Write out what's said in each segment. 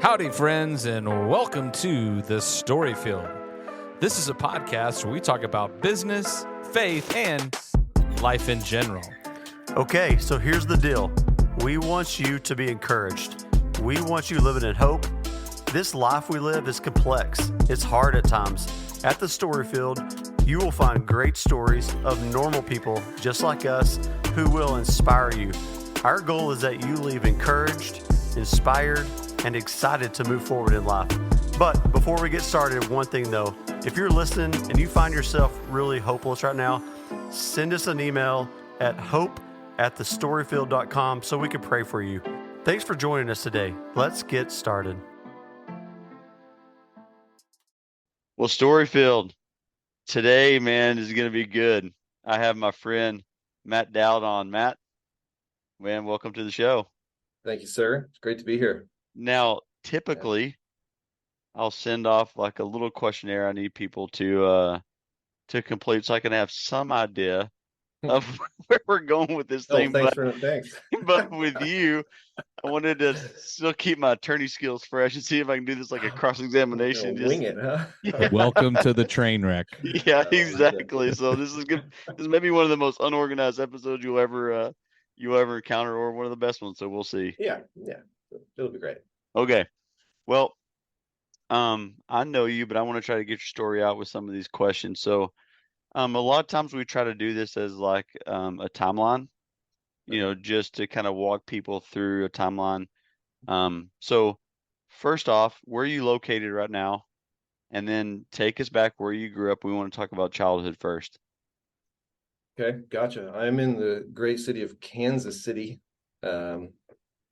Howdy, friends, and welcome to The Story Field. This is a podcast where we talk about business, faith, and life in general. Okay, so here's the deal. We want you to be encouraged. We want you living in hope. This life we live is complex. It's hard at times. At The Story Field, you will find great stories of normal people just like us who will inspire you. Our goal is that you leave encouraged, inspired, and excited to move forward in life. But before we get started, one thing though, if you're listening and you find yourself really hopeless right now, send us an email at hope@thestoryfield.com so we can pray for you. Thanks for joining us today. Let's get started. Well, Storyfield, today, man, is going to be good. I have my friend Matt Doud on. Matt, man, welcome to the show. Thank you, sir. It's great to be here. Now, typically, I'll send off like a little questionnaire I need people to complete so I can have some idea of where we're going with this thing. Thanks. But with you, I wanted to still keep my attorney skills fresh and see if I can do this like a cross-examination. Wing it, huh? Yeah. Welcome to the train wreck. Yeah, exactly. So this is good. This is maybe one of the most unorganized episodes you'll ever encounter, or one of the best ones. So we'll see. Yeah, it'll be great. Okay. Well, I know you, but I want to try to get your story out with some of these questions. So, a lot of times we try to do this as like a timeline, just to kind of walk people through a timeline. So first off, where are you located right now? And then take us back where you grew up. We want to talk about childhood first. Okay, gotcha. I'm in the great city of Kansas City,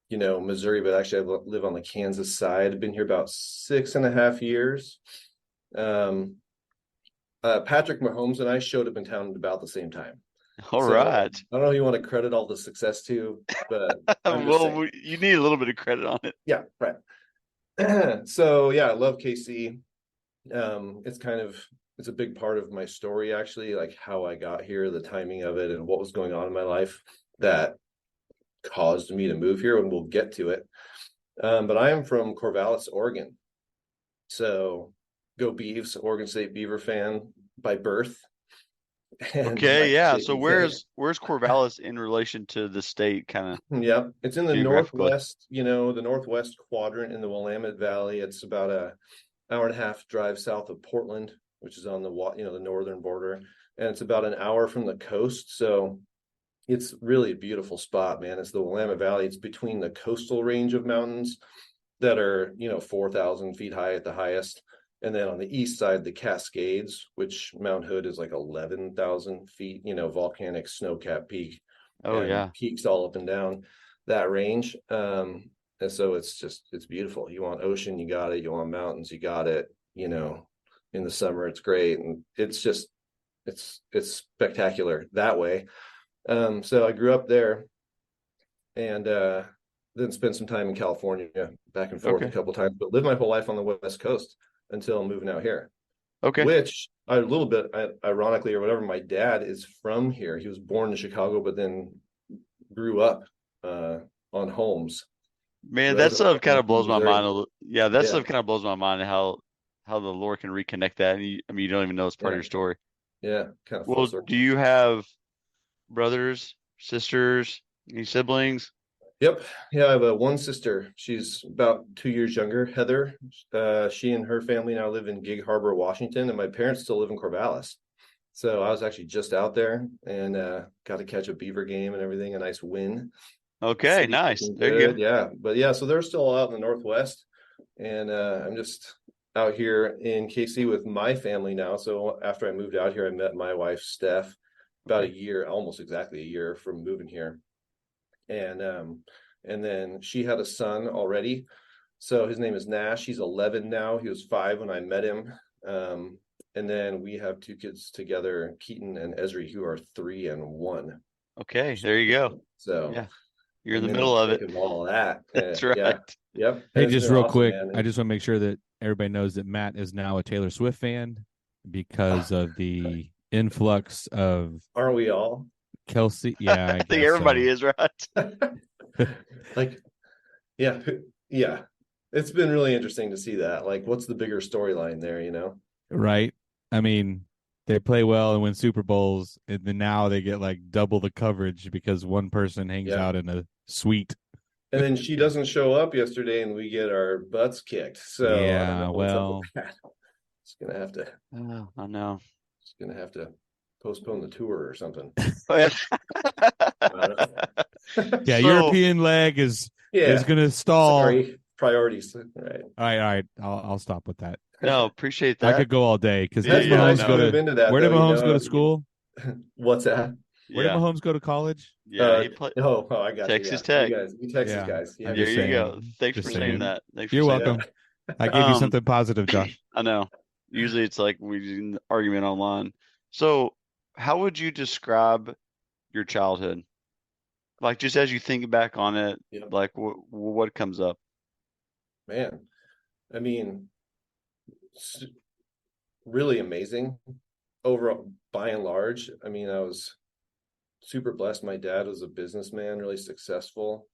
Missouri, but actually I live on the Kansas side. I've been here about 6.5 years. Patrick Mahomes and I showed up in town at about the same time. All right. I don't know if you want to credit all the success to, but well, you need a little bit of credit on it. Yeah, right. So yeah, I love KC. It's a big part of my story, actually, like how I got here, the timing of it, and what was going on in my life that caused me to move here, and we'll get to it. But I am from Corvallis, Oregon. So go Beavs, Oregon State Beaver fan by birth. Okay, yeah. So where's Corvallis in relation to the state, kind of? Yeah, it's in the northwest, the northwest quadrant in the Willamette Valley. It's about an hour and a half drive south of Portland, which is on the northern border, and it's about an hour from the coast. So it's really a beautiful spot, man. It's the Willamette Valley. It's between the coastal range of mountains that are 4,000 feet high at the highest. And then on the east side, the Cascades, which Mount Hood is like 11,000 feet, volcanic snow-capped peak. Oh, yeah. Peaks all up and down that range. And so it's beautiful. You want ocean, you got it. You want mountains, you got it. In the summer, it's great. And it's spectacular that way. So I grew up there and then spent some time in California, back and forth a couple of times, but lived my whole life on the West Coast until moving out here. Okay. Which a little bit ironically or whatever, my dad is from here. He was born in Chicago, but then grew up on Holmes. Man, that stuff kind of blows my mind. Yeah, that stuff kind of blows my mind, how the Lord can reconnect that. And you don't even know it's part of your story. Yeah, kind of. Well, do you have brothers, sisters, any siblings? Yep. Yeah, I have one sister. She's about 2 years younger, Heather. She and her family now live in Gig Harbor, Washington, and my parents still live in Corvallis. So I was actually just out there and got to catch a Beaver game and everything, a nice win. Okay, so nice. There you go. Yeah, but yeah, so they're still out in the Northwest, and I'm just out here in KC with my family now. So after I moved out here, I met my wife, Steph, about a year, almost exactly a year from moving here. And then she had a son already. So his name is Nash. He's 11 now. He was 5 when I met him. And then we have 2 kids together, Keaton and Esri, who are 3 and 1. Okay, there you go. So yeah, you're in the middle of it. All that. That's right. Yeah. Yep. Hey, just real quick, man. I just want to make sure that everybody knows that Matt is now a Taylor Swift fan because of the influx of. Aren't we all? Kelsey, yeah, I think everybody is, right? Yeah. it's been really interesting to see that. Like, what's the bigger storyline there, you know? Right. I mean, they play well and win Super Bowls, and then now they get like double the coverage because one person hangs Yeah. out in a suite. And then she doesn't show up yesterday and we get our butts kicked. So I don't know Yeah, what's up well, with that. It's gonna have to Oh, I know. it's gonna have to postpone the tour or something. Oh, yeah. I don't know. yeah, So, European leg is Yeah. gonna stall. Sorry. Priorities. Right. All right. I'll stop with that. no, appreciate I that. could go all day because Yeah, did That's the I nice Mahomes know. go move to into that, where did though, you Mahomes go know. to school? What's that? Where did Yeah. Mahomes go to college? Yeah, he played Oh, I got Texas you. Yeah. Tech. You Texas Yeah. guys. I'm There just you go. saying. Thanks Just for saying saying. that. Thanks You're for saying welcome. that. I gave you something positive, Josh. I know. Usually it's like we do an argument online. So, how would you describe your childhood? Like just as you think back on it, Yep. like what comes up? Man, I mean, really amazing overall by and large. I mean, I was super blessed. My dad was a businessman, really successful.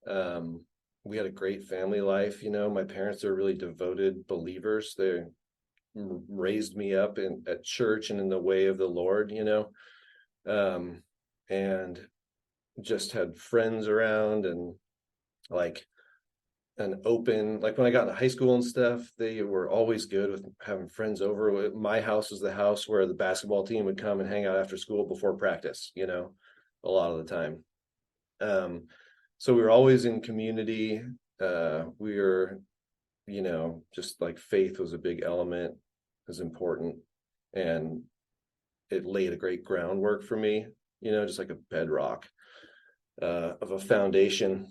We had a great family life. You know, my parents are really devoted believers. They raised me up at church and in the way of the Lord, you know, and just had friends around and like an open, like when I got into high school and stuff, they were always good with having friends over. My house was the house where the basketball team would come and hang out after school before practice, you know, a lot of the time. So we were always in community. We were, you know, just like faith was a big element, was important. And it laid a great groundwork for me, you know, just like a bedrock of a foundation.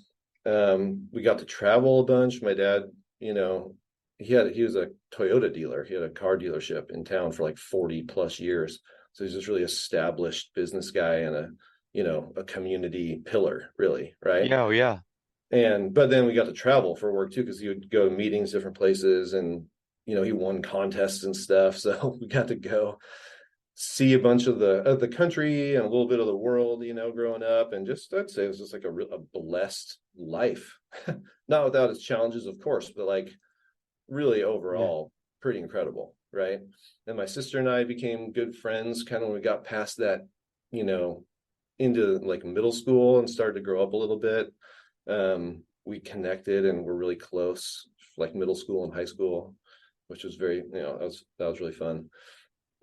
We got to travel a bunch. My dad, you know, he was a Toyota dealer. He had a car dealership in town for like 40 plus years. So he's this really established business guy and a community pillar, really, right? Yeah, oh, yeah. But then we got to travel for work too, because he would go to meetings, different places, and you know, he won contests and stuff. So we got to go see a bunch of the country and a little bit of the world, you know, growing up. And just I'd say it was just like a blessed life. Not without its challenges, of course, but like really overall pretty incredible, right? And my sister and I became good friends kind of when we got past that, you know, into like middle school and started to grow up a little bit. We connected and were really close, like middle school and high school, which was very, you know, that was really fun.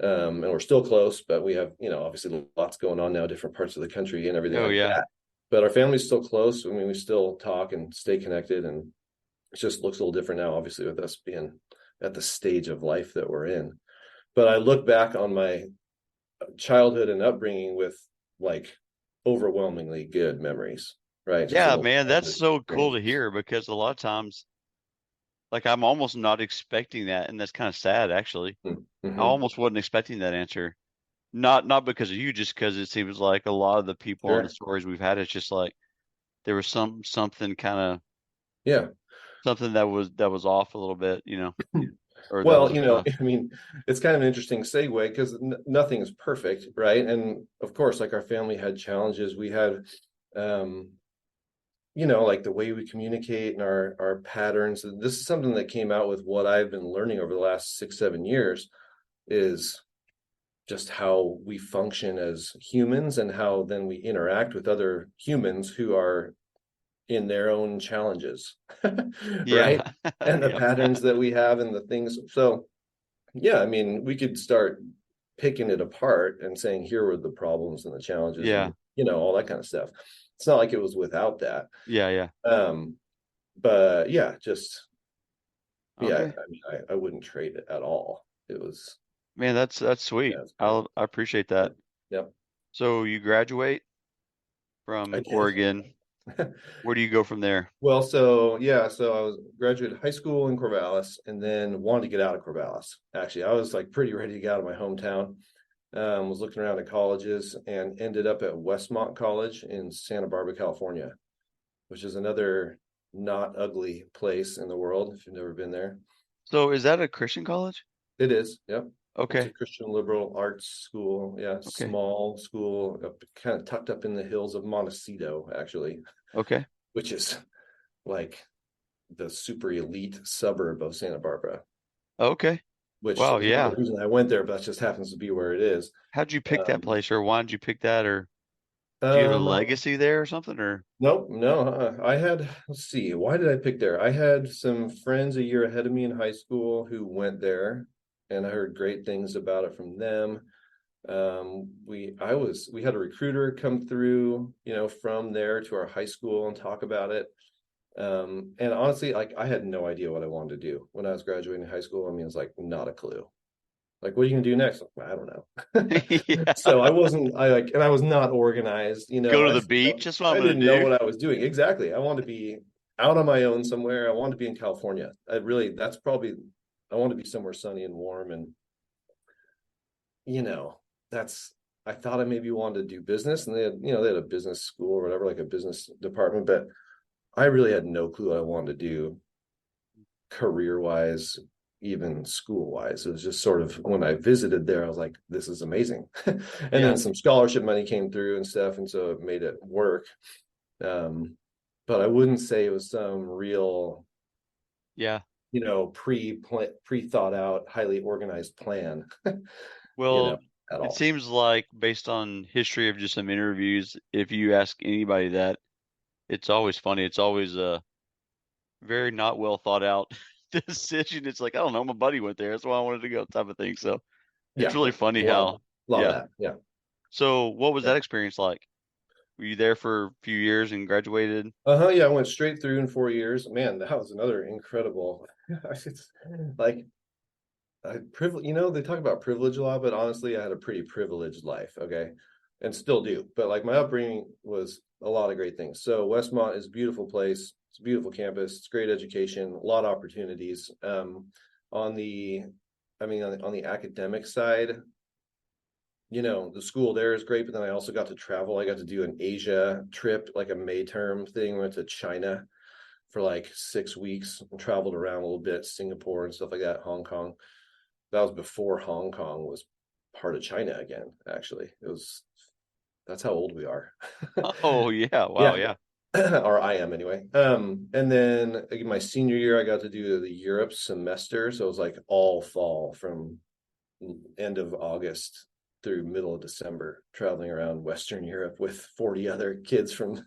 And we're still close, but we have, you know, obviously lots going on now, different parts of the country and everything like that. But our family's still close. I mean, we still talk and stay connected, and it just looks a little different now, obviously, with us being at the stage of life that we're in. But I look back on my childhood and upbringing with like overwhelmingly good memories, right? Yeah, man, that's so cool to hear, because a lot of times, like I'm almost not expecting that, and that's kind of sad, actually. Mm-hmm. I almost wasn't expecting that answer. Not because of you, just because it seems like a lot of the people and the stories we've had, it's just like there was something kind of something that was off a little bit, you know. Well, you know, I mean, it's kind of an interesting segue because nothing is perfect, right? And of course, like our family had challenges. We had, you know, like the way we communicate and our patterns. This is something that came out with what I've been learning over the last 6-7 years, is just how we function as humans and how then we interact with other humans who are in their own challenges, right? And the patterns that we have and the things. So yeah, I mean, we could start picking it apart and saying, here were the problems and the challenges, and, you know, all that kind of stuff. It's not like it was without that. But yeah, just I mean, I wouldn't trade it at all. It was, man, that's sweet. I appreciate that. Yep. So you graduate from Oregon. Where do you go from there? Well, so I was graduated high school in Corvallis, and then wanted to get out of Corvallis. Actually, I was like pretty ready to get out of my hometown. Was looking around at colleges and ended up at Westmont College in Santa Barbara, California, which is another not ugly place in the world if you've never been there. So is that a Christian college? It is. Yep. Okay. It's a Christian liberal arts school. Yeah. Okay. Small school, kind of tucked up in the hills of Montecito, actually. Okay. Which is like the super elite suburb of Santa Barbara. Okay. Which Wow. is Yeah. the reason I went there, but that just happens to be where it is. How'd you pick that place, or why did you pick that, or do you have a Um, legacy there or something, or? Nope, no. I had, let's see, why did I pick there? I had some friends a year ahead of me in high school who went there, and I heard great things about it from them. We had a recruiter come through, from there to our high school and talk about it. And honestly, like I had no idea what I wanted to do when I was graduating high school. I mean, it's like not a clue. Like, what are you gonna do next? I don't know. Yeah. So I was not organized, Go to the beach. That's what I'm I gonna didn't know do. what I was doing. Exactly. I wanted to be out on my own somewhere. I wanted to be in California. I want to be somewhere sunny and warm. And, you know, I thought I maybe wanted to do business, and they had a business school or whatever, like a business department, but I really had no clue what I wanted to do career wise, even school wise. It was just sort of, when I visited there, I was like, this is amazing. And then some scholarship money came through and stuff, and so it made it work. But I wouldn't say it was some real pre thought out, highly organized plan. Well, at all. it seems like, based on history of just some interviews, if you ask anybody that, it's always funny. It's always a very not well thought out decision. It's like, I don't know, my buddy went there, that's why I wanted to go, type of thing. So it's really funny how, a lot of that. Yeah. So what was that experience like? Were you there for a few years and graduated? Yeah, I went straight through in 4 years. Man, that was another incredible. It's like privilege. They talk about privilege a lot, but honestly, I had a pretty privileged life. Okay, and still do. But like my upbringing was a lot of great things. So Westmont is a beautiful place. It's a beautiful campus. It's great education. A lot of opportunities. On the academic side, the school there is great, but then I also got to travel. I got to do an Asia trip, like a May term thing. Went to China for like 6 weeks and traveled around a little bit, Singapore and stuff like that, Hong Kong. That was before Hong Kong was part of China again, actually. That's how old we are. Oh yeah. Wow. Yeah. Or I am anyway. And then my senior year, I got to do the Europe semester. So it was like all fall from end of August through middle of December, traveling around Western Europe with 40 other kids from,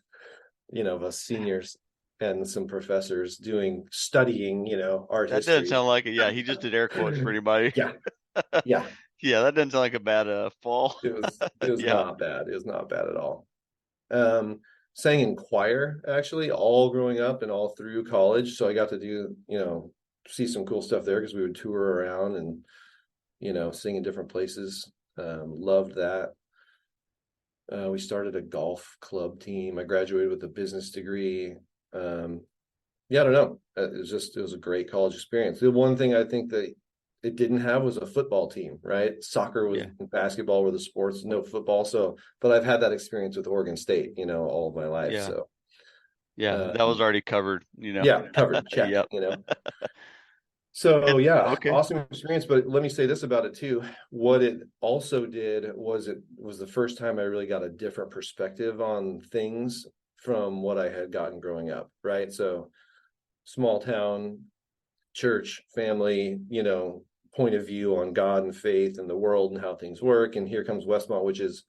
us seniors and some professors studying, art That history. doesn't sound like it. Yeah, he just did air quotes for anybody. Yeah. Yeah. Yeah, that doesn't sound like a bad fall. It was not bad. It was not bad at all. Sang in choir, actually, all growing up and all through college. So I got to do, see some cool stuff there, because we would tour around and, sing in different places. Loved that. We started a golf club team. I graduated with a business degree. I don't know. It was a great college experience. The one thing I think that it didn't have was a football team, right? Soccer was basketball were the sports, no football. So, but I've had that experience with Oregon State, all of my life. Yeah. So that was already covered, Yeah, covered. Check. Yep. So Okay. Awesome experience. But let me say this about it too. What it also did was it was the first time I really got a different perspective on things from what I had gotten growing up, right? So small town, church, family, point of view on God and faith and the world and how things work. And here comes Westmont, which is,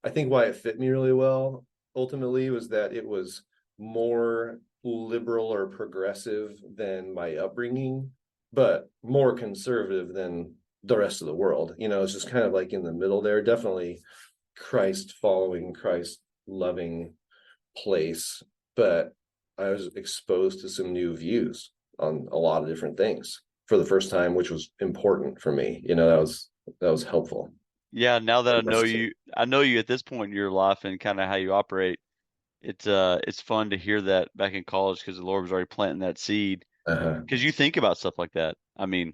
I think, why it fit me really well ultimately, was that it was more liberal or progressive than my upbringing, but more conservative than the rest of the world. It's just kind of like in the middle there. Definitely Christ following, Christ loving place, but I was exposed to some new views on a lot of different things for the first time, which was important for me. That was helpful. Yeah, now that I know you at this point in your life and kind of how you operate. It's fun to hear that back in college, because the Lord was already planting that seed. Because you think about stuff like that. I mean,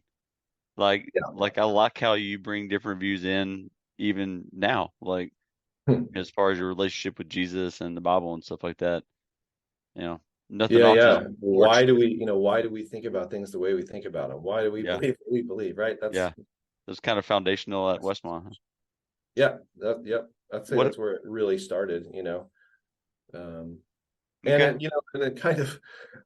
like I like how you bring different views in even now, like as far as your relationship with Jesus and the Bible and stuff like that. Nothing. Why do we think about things the way we think about them? Why do we believe what we believe? Right. That's kind of foundational at Westmont. Huh? Yeah. I'd say that's where it really started. And Okay. and it kind of,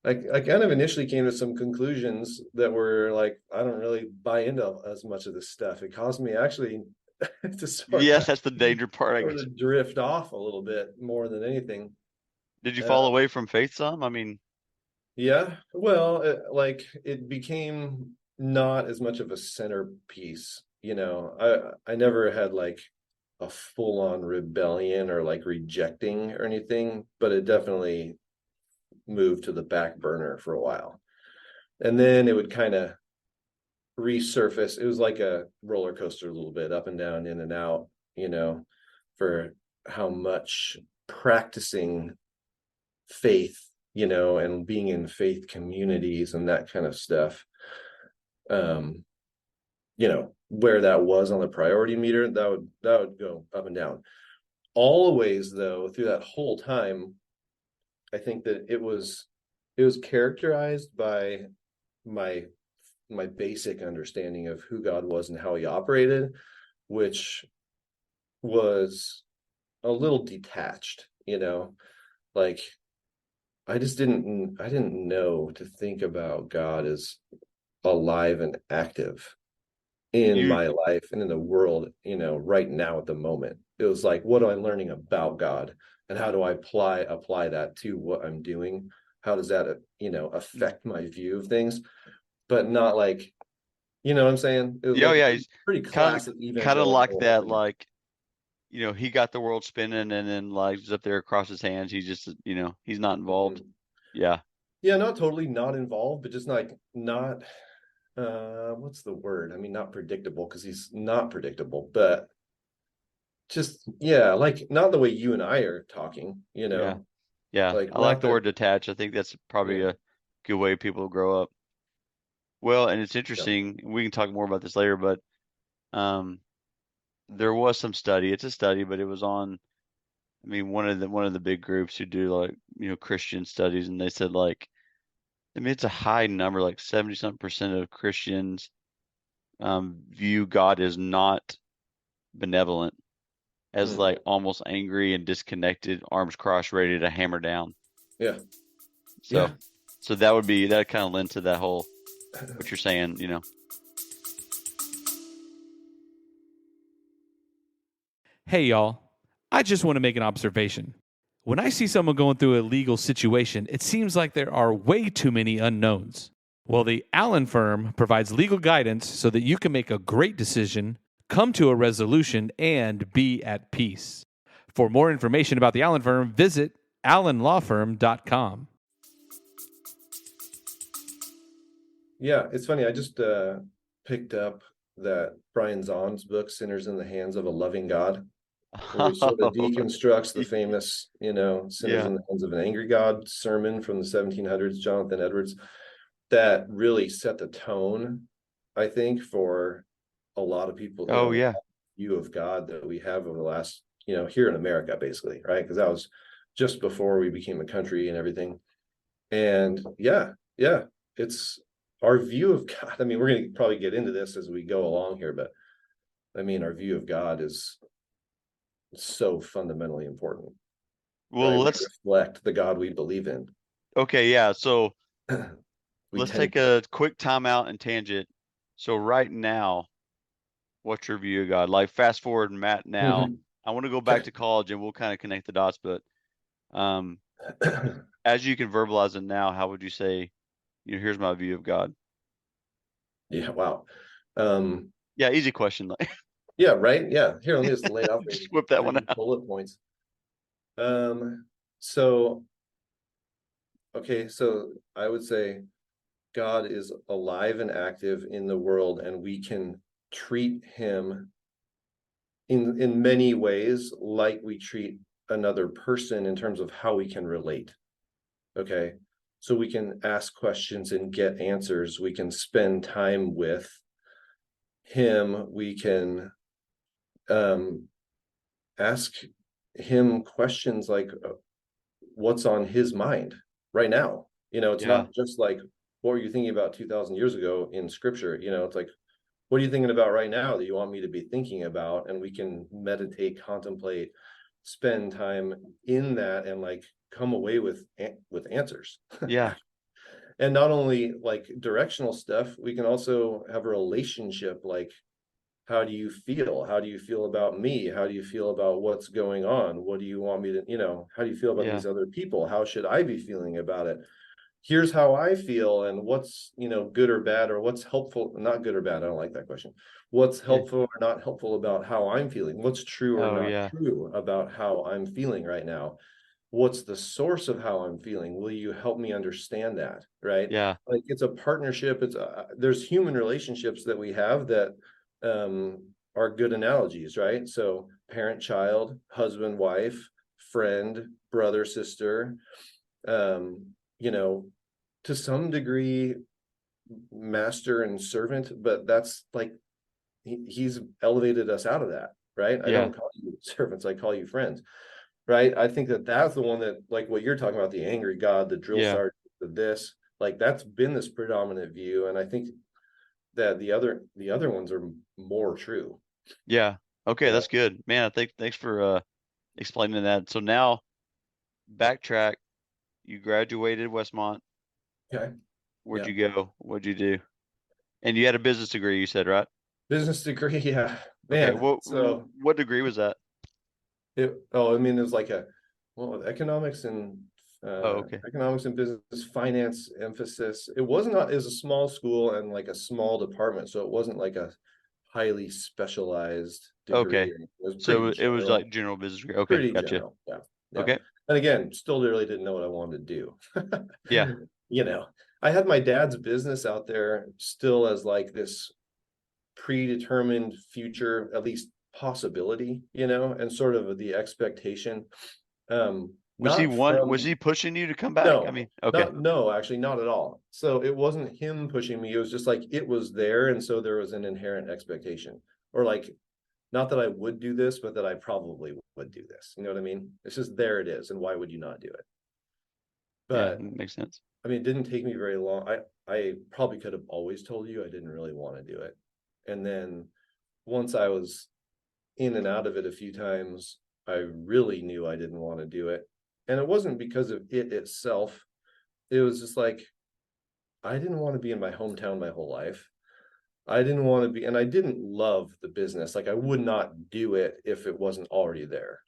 I kind of initially came to some conclusions that were like, I don't really buy into as much of this stuff. It caused me actually to Yes, that's the danger part, I sort guess. of drift off a little bit more than anything. Did you Uh, fall away from faith some? I mean, yeah, well, like it became not as much of a centerpiece. I never had like a full-on rebellion or like rejecting or anything, but it definitely moved to the back burner for a while. And then it would kind of resurface. It was like a roller coaster, a little bit up and down, in and out, for how much practicing faith, and being in faith communities and that kind of stuff. Where that was on the priority meter, that would go up and down. Always, though, through that whole time, I think that it was characterized by my basic understanding of who God was and how he operated, which was a little detached, like I didn't know to think about God as alive and active in you my life and in the world, right now at the moment. It was like, what am I learning about God, and how do I apply that to what I'm doing? How does that, affect my view of things? But not like, what I'm saying? It was yeah, like yeah, he's pretty kind of classic kind of like evangelical that, thing. like, he got the world spinning and then like he's up there across his hands. He's just, he's not involved. Mhm. Yeah. Yeah, not totally not involved, but just like not what's the word? I mean, not predictable, because he's not predictable, but just, yeah, like not the way you and I are talking, Yeah. Yeah. like I like not the that. word detach. I think that's probably Yeah, a good way people grow up. Well, and it's yeah. interesting. We can talk more about this later, but um, there was some study. It's a study, but it was on, I mean, one of the big groups who do like, Christian studies, and they said like, I mean, it's a high number, like 70 something percent of Christians view God as not benevolent, as Mm, like almost angry and disconnected, arms crossed, ready to hammer down. yeah, So, yeah. so that kind of lends to that whole what you're saying. Hey, y'all. I just want to make an observation. When I see someone going through a legal situation, it seems like there are way too many unknowns. Well, the Allen firm provides legal guidance so that you can make a great decision, come to a resolution, and be at peace. For more information about the Allen firm, visit allenlawfirm.com. Yeah, it's funny. I just picked up that Brian Zahn's book, Sinners in the Hands of a Loving God, where he sort of deconstructs the famous, Sinners Yeah. in the Hands of an Angry God sermon from the 1700s, Jonathan Edwards, that really set the tone, I think, for a lot of people, Oh yeah. view of God that we have over the last, here in America, basically, right? Because that was just before we became a country and everything. And yeah, it's our view of God. I mean, we're going to probably get into this as we go along here, but I mean, our view of God is so fundamentally important, right? Well, We let's reflect the God we believe in. okay, yeah. So We let's tend take a quick timeout and tangent. So right now, what's your view of God? Like fast forward, Matt, now. to. I want to go back to college and we'll kind of connect the dots, but um as you can verbalize it now, how would you say, here's my view of God? Yeah, wow. Um, Yeah, easy question. Like yeah, right. Yeah. Here, let me just lay off just whip that one maybe out. bullet points. So okay, so I would say God is alive and active in the world, and we can treat him in many ways like we treat another person in terms of how we can relate. Okay. So we can ask questions and get answers. We can spend time with him. We can ask him questions like, what's on his mind right now? It's Yeah. not just like, what were you thinking about 2000 years ago in scripture? It's like, what are you thinking about right now that you want me to be thinking about? And we can meditate, contemplate, spend time in that and like come away with answers. Yeah. And not only like directional stuff, we can also have a relationship. Like, how do you feel? How do you feel about me? How do you feel about what's going on? What do you want me to, how do you feel about Yeah. these other people? How should I be feeling about it? Here's how I feel, and what's, good or bad, or what's helpful, not good or bad. I don't like that question. What's helpful or not helpful about how I'm feeling? What's true or Oh, not yeah. true about how I'm feeling right now? What's the source of how I'm feeling? Will you help me understand that? Right? Yeah. Like, it's a partnership. There's human relationships that we have that are good analogies, right? So parent, child, husband, wife, friend, brother, sister, to some degree, master and servant, but that's like, he's elevated us out of that, right? I Yeah. don't call you servants, I call you friends, right? I think that that's the one that, like what you're talking about, the angry God, the drill Yeah. sergeant, this, like, that's been this predominant view. And I think that the other ones are more true. Yeah. Okay, that's good. Man, I think thanks for explaining that. So now backtrack, you graduated Westmont. Okay. Where'd you go? What'd you do? And you had a business degree, you said, right? Business degrry, yeah, Okay. man. So What degree was that? it was like economics and Okay. economics and business finance emphasis. It was a small school and like a small department, so it wasn't like a highly specialized degree. Okay. It was So pretty it was general. like general business degree. Okay, Pretty gotcha. general. Yeah. Okay. And again, still really didn't know what I wanted to do. Yeah. I had my dad's business out there still as like this predetermined future, at least possibility, and sort of the expectation. Not Was from he pushing you to come back? I No, mean, okay. no, actually not at all. So it wasn't him pushing me. It was just like it was there. And so there was an inherent expectation, or like, not that I would do this, but that I probably would do this. You know what I mean? It's just, there it is. And why would you not do it? Yeah, But that makes sense. I mean, it didn't take me very long. I probably could have always told you I didn't really want to do it. And then once I was in and out of it a few times, I really knew I didn't want to do it. And it wasn't because of it itself. It was just like, I didn't want to be in my hometown my whole life. I didn't want to be, and I didn't love the business. Like, I would not do it if it wasn't already there,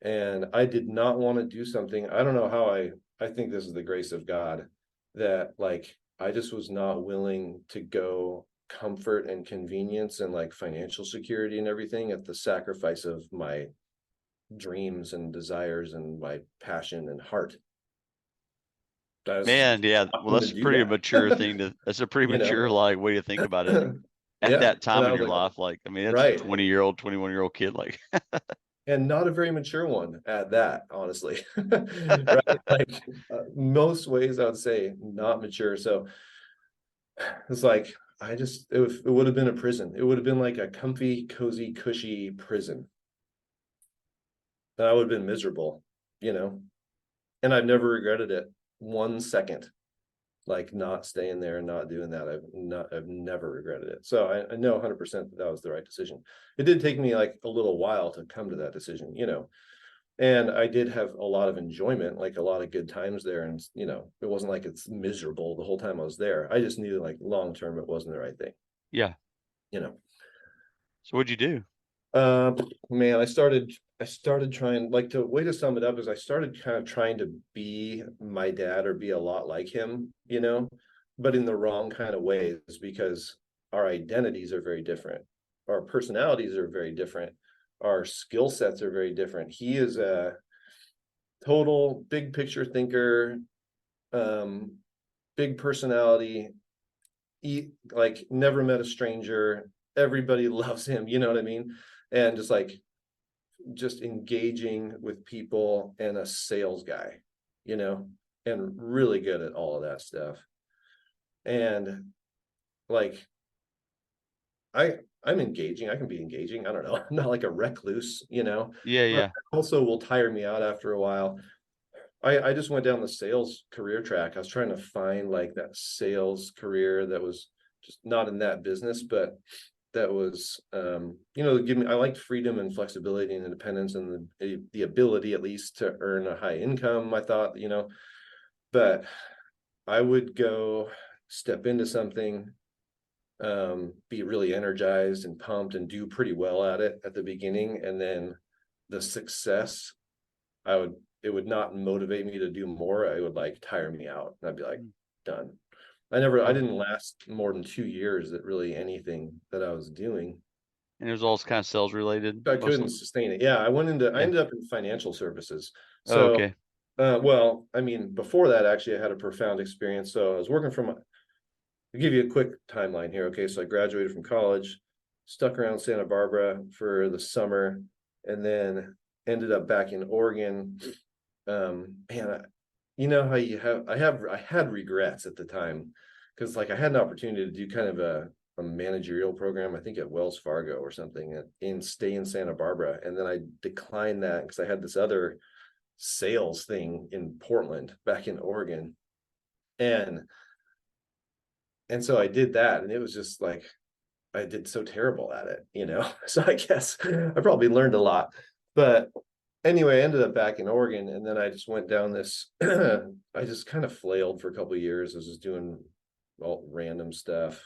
and I did not want to do something. I don't know how I think this is the grace of God, that like, I just was not willing to go comfort and convenience and like financial security and everything at the sacrifice of my dreams and desires and my passion and heart. Man, yeah. Well, that's a pretty mature thing that's a pretty mature like way to think about it at that time in your life. Like, I mean, that's a 20-year-old, 21-year-old kid, like and not a very mature one at that, honestly. Right? Like, most ways I would say not mature. So it's like, it would have been a prison. It would have been like a comfy, cozy, cushy prison. And I would have been miserable, and I've never regretted it 1 second, like not staying there and not doing that. I've never regretted it. So I know 100% that was the right decision. It did take me like a little while to come to that decision, and I did have a lot of enjoyment, like a lot of good times there. And, it wasn't like it's miserable the whole time I was there. I just knew like long-term, it wasn't the right thing. Yeah. So what'd you do? Man, I started trying, like, the way to sum it up is I started kind of trying to be my dad or be a lot like him, but in the wrong kind of ways, because our identities are very different. Our personalities are very different. Our skill sets are very different. He is a total big picture thinker, big personality, like never met a stranger. Everybody loves him, you know what I mean? And just engaging with people, and a sales guy, and really good at all of that stuff. And like, I'm engaging. I can be engaging. I don't know. I'm not like a recluse, Yeah. Also will tire me out after a while. I just went down the sales career track. I was trying to find like that sales career that was just not in that business, but that was, give me, I liked freedom and flexibility and independence and the ability at least to earn a high income, I thought, but I would go step into something, be really energized and pumped and do pretty well at it at the beginning. And then the success, it would not motivate me to do more. It would like tire me out. And I'd be like, done. I didn't last more than 2 years at really anything that I was doing. And it was all kind of sales related. I couldn't sustain it. Yeah. I ended up in financial services. So, okay. Well, I mean, before that, actually, I had a profound experience. So I was working I'll give you a quick timeline here. Okay. So I graduated from college, stuck around Santa Barbara for the summer, and then ended up back in Oregon. Man, you know how I had regrets at the time, because like I had an opportunity to do kind of a managerial program, I think at Wells Fargo or something, stay in Santa Barbara. And then I declined that because I had this other sales thing in Portland back in Oregon. And so I did that, and it was just like, I did so terrible at it, so I guess I probably learned a lot. But anyway, I ended up back in Oregon, and then I just went down this, I just kind of flailed for a couple of years. I was just doing all random stuff,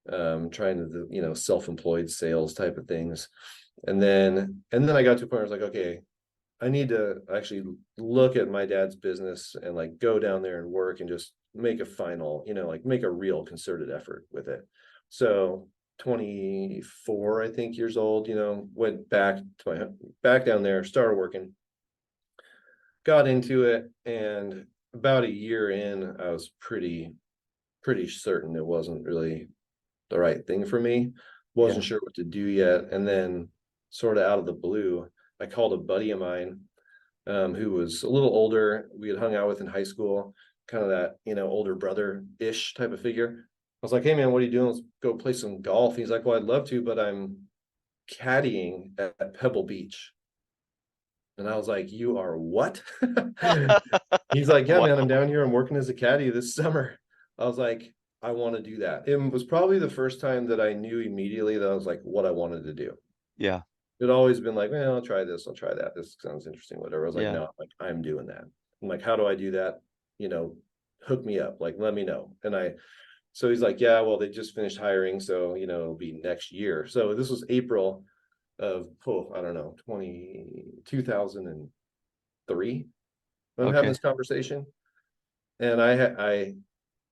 trying to do, self-employed sales type of things. And then I got to a point where I was like, okay, I need to actually look at my dad's business and like go down there and work and just make a final, like make a real concerted effort with it. So 24, I think, years old, went back down there, started working, got into it. And about a year in, I was pretty certain it wasn't really the right thing for me. Wasn't sure what to do yet. And then sort of out of the blue, I called a buddy of mine, who was a little older. We had hung out with in high school, kind of that, older brother-ish type of figure. I was like, hey man, what are you doing? Let's go play some golf. He's like, well, I'd love to, but I'm caddying at Pebble Beach. And I was like, you are what? He's like, yeah, man, I'm down here. I'm working as a caddy this summer. I was like, I want to do that. It was probably the first time that I knew immediately that I was like, what I wanted to do. Yeah. It'd always been like, well, I'll try this. I'll try that. This sounds interesting, whatever. I was like, no, I'm doing that. I'm like, how do I do that? Hook me up, like, let me know. So he's like, yeah, well, they just finished hiring. So, it'll be next year. So this was April of, I don't know, 2003. I'm having this conversation. And I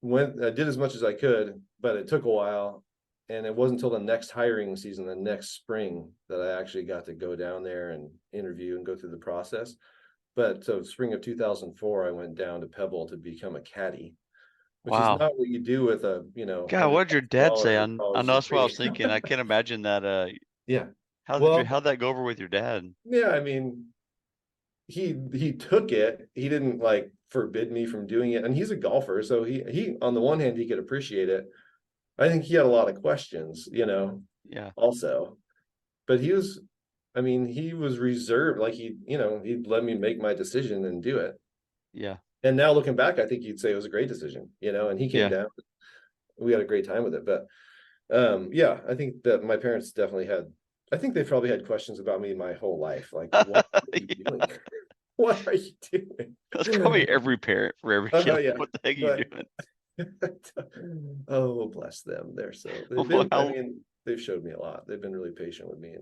did as much as I could, but it took a while. And it wasn't until the next hiring season, the next spring, that I actually got to go down there and interview and go through the process. But so spring of 2004, I went down to Pebble to become a caddy, which is not what you do with a, God, what did your dad say? I know that's what I was degree. thinking. I can't imagine that. Yeah. How'd that go over with your dad? Yeah, I mean, he took it. He didn't like forbid me from doing it. And he's a golfer. So he on the one hand, he could appreciate it. I think he had a lot of questions, also, but he was reserved. Like he'd let me make my decision and do it. Yeah. And now looking back, I think he'd say it was a great decision, and he came down. We had a great time with it. But I think that my parents definitely I think they probably had questions about me my whole life. Like, what are you doing? What are you doing? That's probably every parent for every kid. Yeah. What the heck are you doing? Oh, bless them. They've showed me a lot. They've been really patient with me.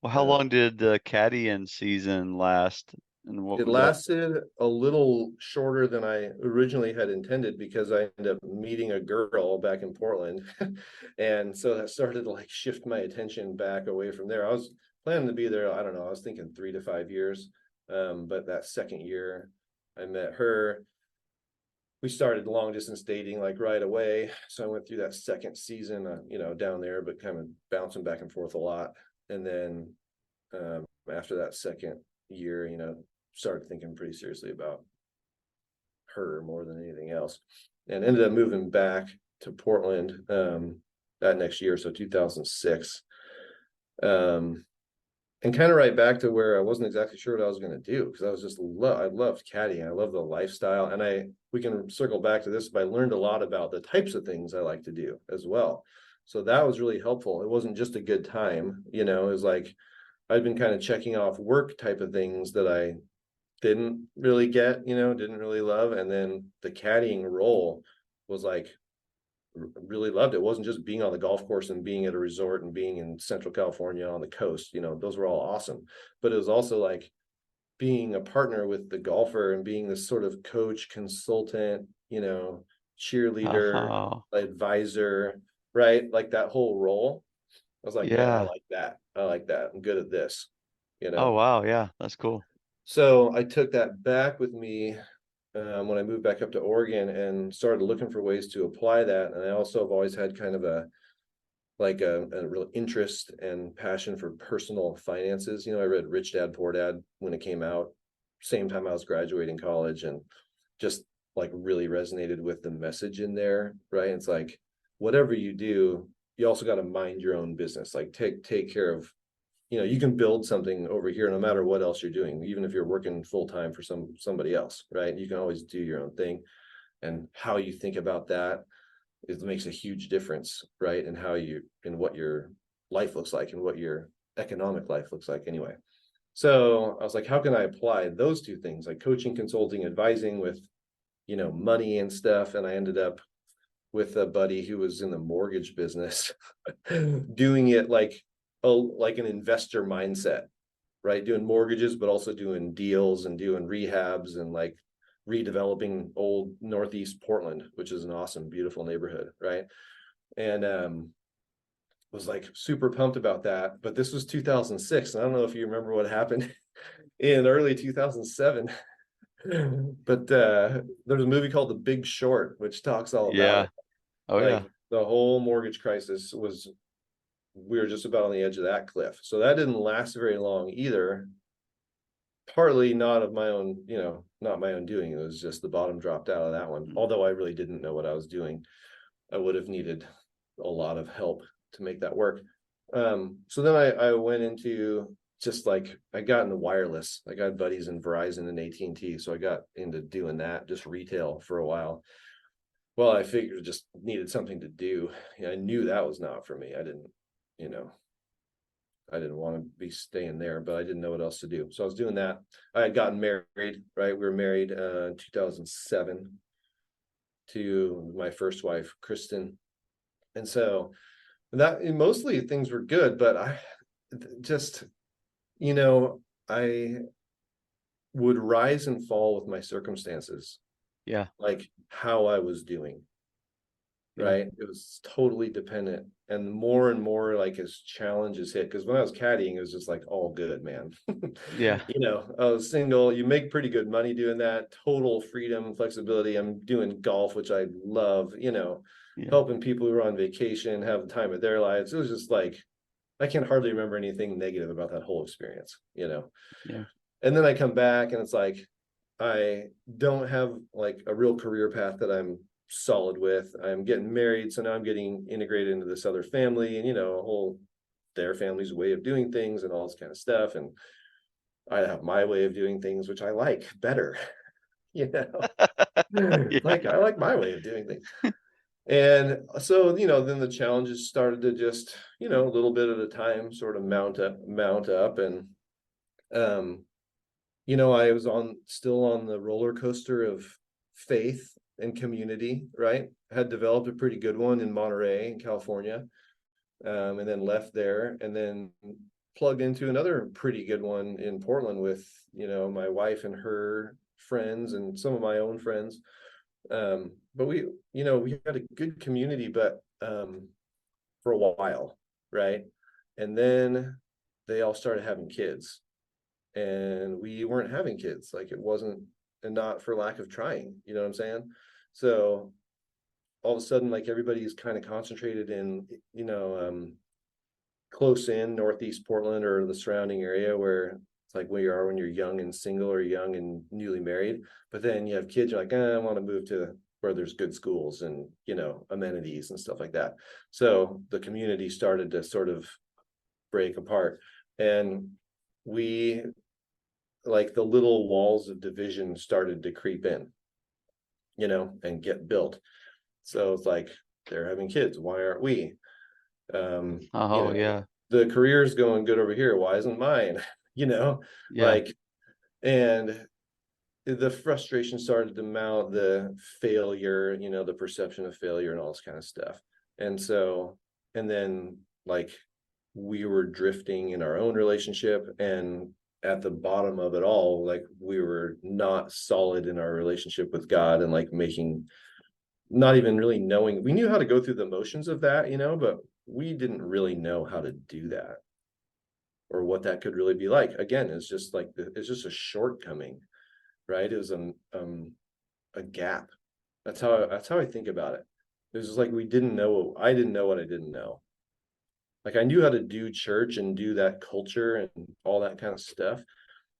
Well, how long did the caddying season last? And it lasted a little shorter than I originally had intended, because I ended up meeting a girl back in Portland. And so that started to like shift my attention back away from there. I was planning to be there, I don't know, I was thinking 3 to 5 years. But that second year I met her. We started long distance dating like right away. So I went through that second season, down there, but kind of bouncing back and forth a lot. And then after that second year, started thinking pretty seriously about her more than anything else, and ended up moving back to Portland that next year, so 2006. And kind of right back to where I wasn't exactly sure what I was going to do, because I was just I loved caddying. I love the lifestyle, and we can circle back to this, but I learned a lot about the types of things I like to do as well. So that was really helpful. It wasn't just a good time, it was like I'd been kind of checking off work type of things that I didn't really get, didn't really love. And then the caddying role was like, really loved it. It wasn't just being on the golf course and being at a resort and being in Central California on the coast, those were all awesome. But it was also like being a partner with the golfer and being this sort of coach, consultant, cheerleader, advisor, right? Like that whole role. I was like, yeah, I like that. I like that. I'm good at this, Oh, wow. Yeah, that's cool. So I took that back with me when I moved back up to Oregon and started looking for ways to apply that. And I also have always had kind of a real interest and passion for personal finances. I read Rich Dad Poor Dad when it came out, same time I was graduating college, and just like really resonated with the message in there, right? It's like, whatever you do, you also got to mind your own business. Like take care of, you can build something over here no matter what else you're doing, even if you're working full time for somebody else, right? You can always do your own thing. And how you think about that, it makes a huge difference, right? And in what your life looks like and what your economic life looks like anyway. So I was like, how can I apply those two things, like coaching, consulting, advising with, money and stuff? And I ended up with a buddy who was in the mortgage business, doing it like an investor mindset, right? Doing mortgages, but also doing deals and doing rehabs and like redeveloping old Northeast Portland, which is an awesome, beautiful neighborhood, right? And was like super pumped about that. But this was 2006, and I don't know if you remember what happened in early 2007. But there's a movie called The Big Short, which talks all about it. Oh, like, yeah. The whole mortgage crisis we were just about on the edge of that cliff. So that didn't last very long either. Partly not of my own, not my own doing. It was just the bottom dropped out of that one. Although I really didn't know what I was doing. I would have needed a lot of help to make that work. So then I went into just like, I got into wireless. I got buddies in Verizon and AT&T. So I got into doing that, just retail for a while. Well, I figured just needed something to do. I knew that was not for me. I didn't want to be staying there, but I didn't know what else to do. So I was doing that. I had gotten married, right? We were married in 2007 to my first wife, Kristen. And so that mostly things were good, but I just, I would rise and fall with my circumstances. Yeah. Like how I was doing. Right. It was totally dependent. And more like as challenges hit, because when I was caddying, it was just like all good, man. Yeah. I was single. You make pretty good money doing that. Total freedom, flexibility. I'm doing golf, which I love, helping people who are on vacation have the time of their lives. It was just like, I can hardly remember anything negative about that whole experience, Yeah. And then I come back and it's like, I don't have like a real career path that I'm solid with. I'm getting married, so now I'm getting integrated into this other family, and their family's way of doing things and all this kind of stuff. And I have my way of doing things, which I like better. Like I like my way of doing things. And so, then the challenges started to just, a little bit at a time sort of mount up. And I was still on the roller coaster of faith and community, right? I had developed a pretty good one in Monterey in California, and then left there and then plugged into another pretty good one in Portland with, my wife and her friends and some of my own friends. But we had a good community, but for a while, right? And then they all started having kids. And we weren't having kids. Like it wasn't, and not for lack of trying, you know what I'm saying? So all of a sudden, like everybody's kind of concentrated in, close in Northeast Portland or the surrounding area where it's like where you are when you're young and single or young and newly married. But then you have kids, you're like, I want to move to where there's good schools and, amenities and stuff like that. So the community started to sort of break apart. And we, like the little walls of division started to creep in, and get built. So it's like, they're having kids. Why aren't we? Oh, yeah. The career's going good over here. Why isn't mine? Yeah. Like, and the frustration started to mount, the failure, the perception of failure and all this kind of stuff. And so, and then like we were drifting in our own relationship, and at the bottom of it all, like we were not solid in our relationship with God, and like not even really knowing. We knew how to go through the motions of that, but we didn't really know how to do that, or what that could really be like. Again, it's just like it's just a shortcoming, right? It was a gap. That's how I think about it. It was just like I didn't know what I didn't know. Like I knew how to do church and do that culture and all that kind of stuff,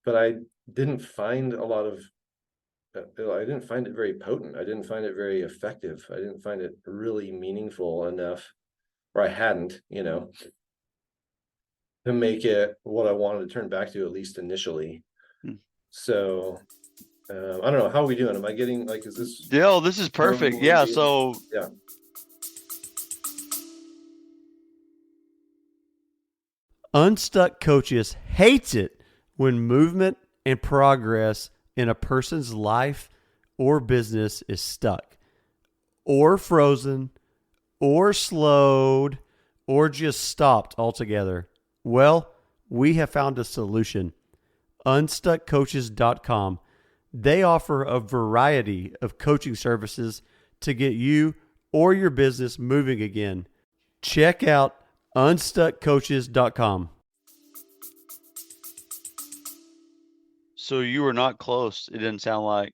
but I didn't find a lot of I didn't find it very potent. I didn't find it very effective. I didn't find it really meaningful enough, or I hadn't, to make it what I wanted to turn back to, at least initially. So I don't know. How are we doing? Am I getting like, is this? Yeah, this is perfect. Yeah. So yeah. Unstuck Coaches hates it when movement and progress in a person's life or business is stuck, or frozen, or slowed, or just stopped altogether. Well, we have found a solution. Unstuckcoaches.com. They offer a variety of coaching services to get you or your business moving again. Check out unstuckcoaches.com. So you were not close. It didn't sound like.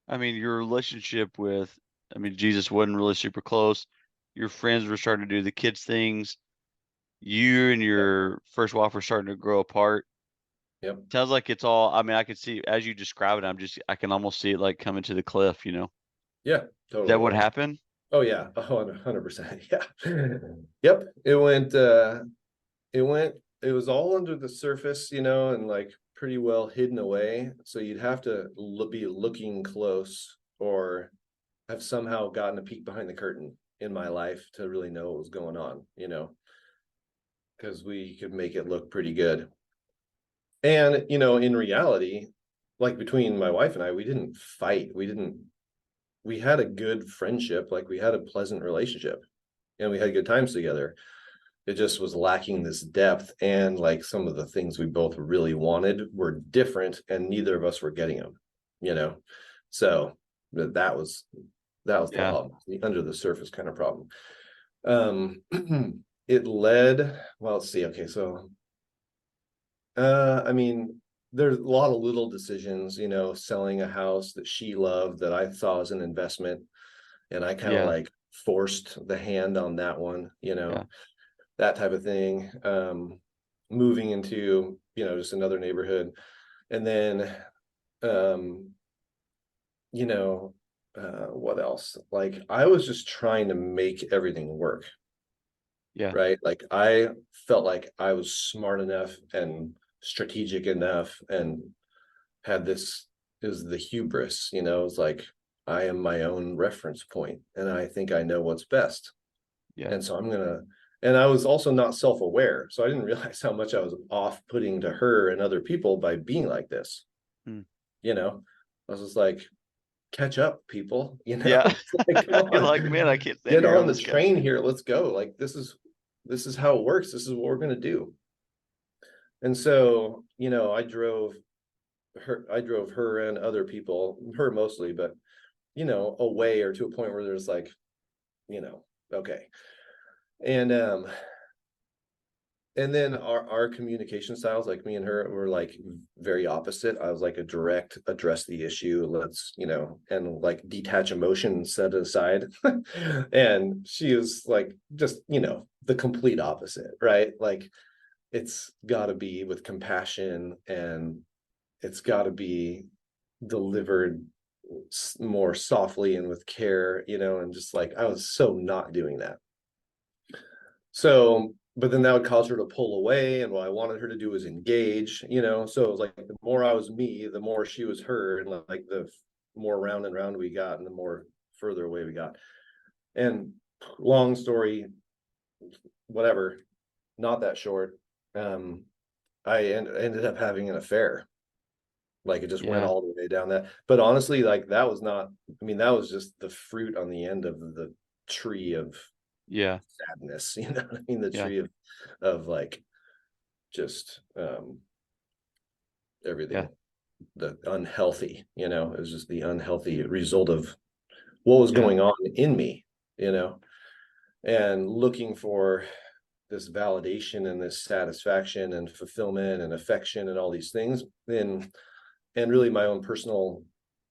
I mean, your relationship with, Jesus wasn't really super close. Your friends were starting to do the kids things. You and your first wife were starting to grow apart. Yep. Sounds like it's all. I could see as you describe it. I can almost see it like coming to the cliff. Yeah, totally. Is that what happened? Oh yeah, 100%. Yeah. Yep. It was all under the surface, and like pretty well hidden away. So you'd have to be looking close, or have somehow gotten a peek behind the curtain in my life to really know what was going on, because we could make it look pretty good. And, in reality, like between my wife and I, we didn't fight. We had a good friendship. Like we had a pleasant relationship, and we had good times together. It just was lacking this depth, and like some of the things we both really wanted were different, and neither of us were getting them, so that was the problem, the under the surface kind of problem. It led, well, let's see. Okay. So, there's a lot of little decisions, selling a house that she loved that I saw as an investment, and I kind of like forced the hand on that one, that type of thing. Moving into, just another neighborhood. And then, what else? Like I was just trying to make everything work. Yeah. Right. Like I felt like I was smart enough and strategic enough, and had this, is the hubris, it's like I am my own reference point, and I think I know what's best. Yeah. And so and I was also not self-aware, so I didn't realize how much I was off-putting to her and other people by being like this. I was just like, catch up, people. Yeah. Like, come You're on. like, man, I can't get on the train here. Let's go. Like this is how it works. This is what we're gonna do. And so, I drove her and other people, her mostly, but away, or to a point where there's like, okay. And then our communication styles, like me and her, were like very opposite. I was like a direct, address the issue, let's, and like detach emotion, set it aside. And she was like, just, the complete opposite, right? Like it's got to be with compassion, and it's got to be delivered more softly and with care, and just like I was so not doing that. So, but then that would cause her to pull away, and what I wanted her to do was engage, so it was like the more I was me, the more she was her, and like the more round and round we got, and the more further away we got. And long story whatever, not that short, I ended up having an affair. Like it just went Yeah. all the way down that. But honestly, like that was not, I mean, that was just the fruit on the end of the tree of Yeah. sadness. You know what I mean? The Yeah. tree of like just everything, Yeah. the unhealthy, it was just the unhealthy result of what was Yeah. going on in me, and looking for this validation and this satisfaction and fulfillment and affection and all these things. And really my own personal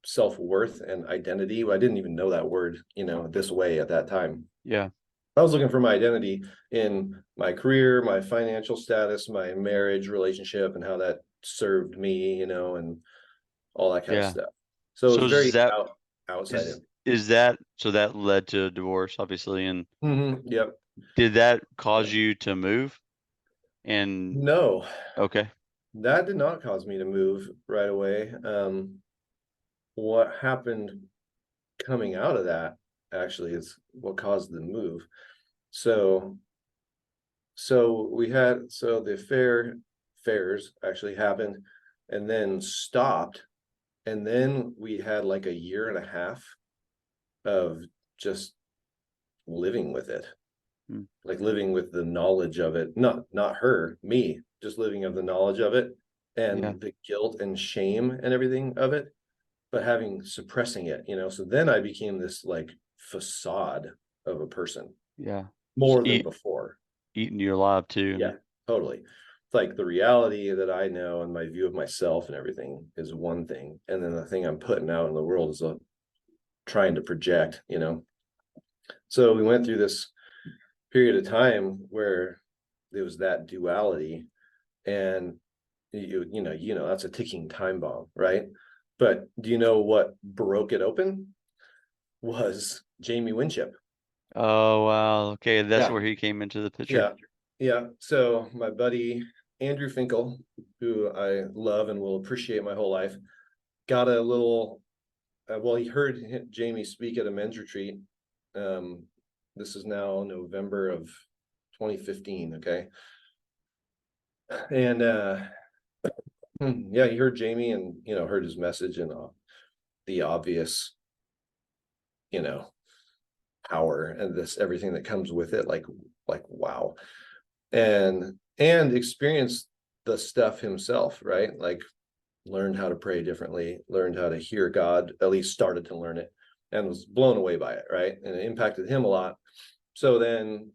self-worth and identity. I didn't even know that word, this way at that time. Yeah. I was looking for my identity in my career, my financial status, my marriage relationship, and how that served me, and all that kind of Yeah. stuff. So it So was very is that outside is that so that led to a divorce, obviously, and Yep. did that cause you to move? And No, okay. that did not cause me to move right away. What happened coming out of that actually is what caused the move. So the fairs actually happened and then stopped. And then we had like a year and a half of just living with it, Hmm. like living with the knowledge of it, not her, me, just living of the knowledge of it Yeah. and the guilt and shame and everything of it, but suppressing it, so then I became this like facade of a person Yeah. Just more than before. eating you alive too. Yeah, totally. It's like the reality that I know and my view of myself and everything is one thing, and then the thing I'm putting out in the world is trying to project, So we went through this period of time where there was that duality, and that's a ticking time bomb, right? But do you know what broke it open? Was Jamie Winship. Oh wow. Okay, that's Yeah. where he came into the picture. Yeah. So my buddy Andrew Finkel, who I love and will appreciate my whole life, got a little. He heard Jamie speak at a men's retreat. This is now November of 2015. Okay, and he heard Jamie and heard his message and the obvious, power and this everything that comes with it, like wow, and experienced the stuff himself, right? Like learned how to pray differently, learned how to hear God, at least started to learn it, and was blown away by it, right? And it impacted him a lot. So then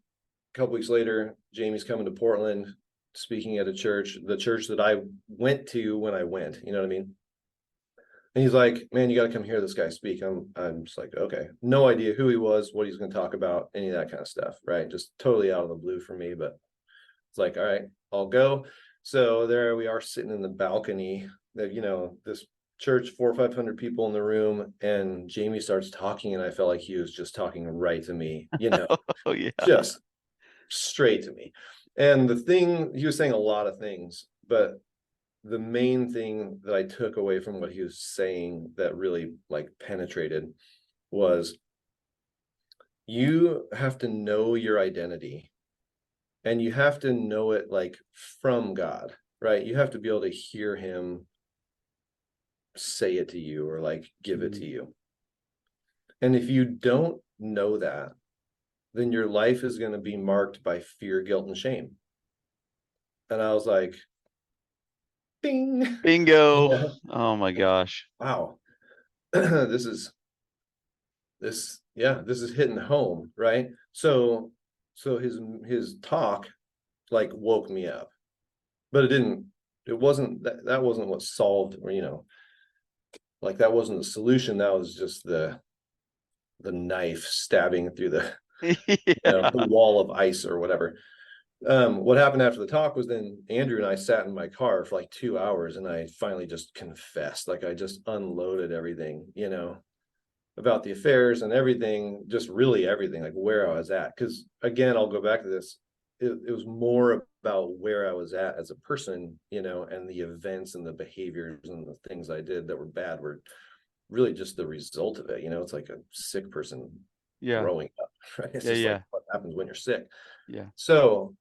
a couple weeks later, Jamie's coming to Portland, speaking at the church that I went to when I went, you know what I mean? And he's like, man, you got to come hear this guy speak. I'm just like, okay, no idea who he was, what he's going to talk about, any of that kind of stuff, right? Just totally out of the blue for me, but it's like, all right, I'll go. So there we are sitting in the balcony that, this church, 400 or 500 people in the room, and Jamie starts talking, and I felt like he was just talking right to me, Oh yeah. just straight to me. And he was saying a lot of things, but the main thing that I took away from what he was saying that really like penetrated was you have to know your identity, and you have to know it like from God, right? You have to be able to hear him say it to you or like give it to you. And if you don't know that, then your life is going to be marked by fear, guilt, and shame. And I was like, bing. Bingo. Yeah. Oh my gosh. Wow. this is hitting home, right? So his talk like woke me up, but it wasn't that wasn't what solved, or like that wasn't the solution. That was just the knife stabbing through the Yeah. the wall of ice or whatever. What happened after the talk was then Andrew and I sat in my car for like 2 hours, and I finally just confessed, like I just unloaded everything, about the affairs and everything, just really everything, like where I was at. Because again, I'll go back to this. It was more about where I was at as a person, and the events and the behaviors and the things I did that were bad were really just the result of it. It's like a sick person Yeah. growing up. right? It's Yeah, just yeah. like what happens when you're sick. Yeah. So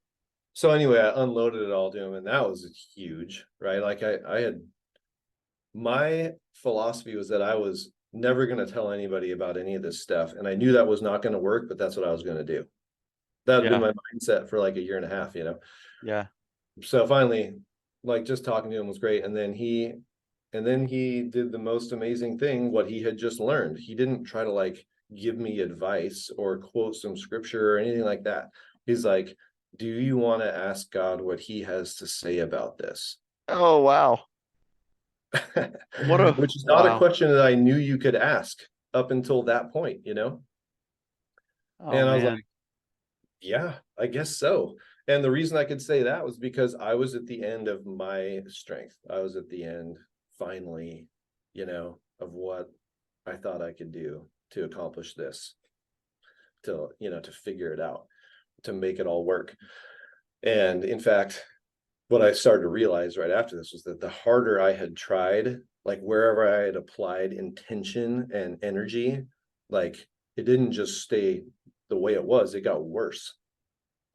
anyway, I unloaded it all to him, and that was huge, right? Like I had, my philosophy was that I was never going to tell anybody about any of this stuff, and I knew that was not going to work, but that's what I was going to do. That had been my mindset for like a year and a half, you know. Yeah. So finally, like, just talking to him was great, and then he did the most amazing thing, what he had just learned. He didn't try to like give me advice or quote some scripture or anything like that. He's like, do you want to ask God what he has to say about this? Oh, wow. Which is not a question that I knew you could ask up until that point, you know? Oh, and I was man. like, yeah, I guess so. And the reason I could say that was because I was at the end of my strength. I was at the end, finally, you know, of what I thought I could do to accomplish this, to, you know, to figure it out, to make it all work. And in fact, what I started to realize right after this was that the harder I had tried, like wherever I had applied intention and energy, like it didn't just stay the way it was, it got worse.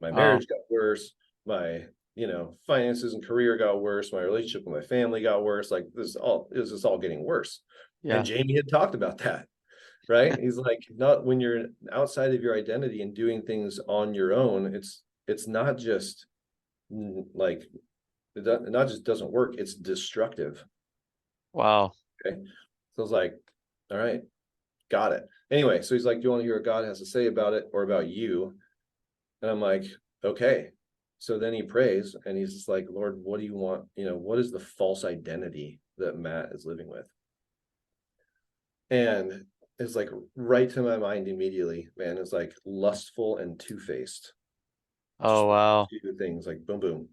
My marriage got worse, my, you know, finances and career got worse, my relationship with my family got worse. Like this is all getting worse. Yeah. And Jamie had talked about that, right? He's like, not when you're outside of your identity and doing things on your own, it's not just like, it not just doesn't work, it's destructive. Wow. Okay. So I was like, all right, got it. Anyway, so he's like, do you want to hear what God has to say about it or about you? And I'm like, okay. So then he prays and he's just like, Lord, what do you want? You know, what is the false identity that Matt is living with? And it's like right to my mind immediately, man. It's like lustful and two-faced. Oh, wow. Two things, like boom, boom.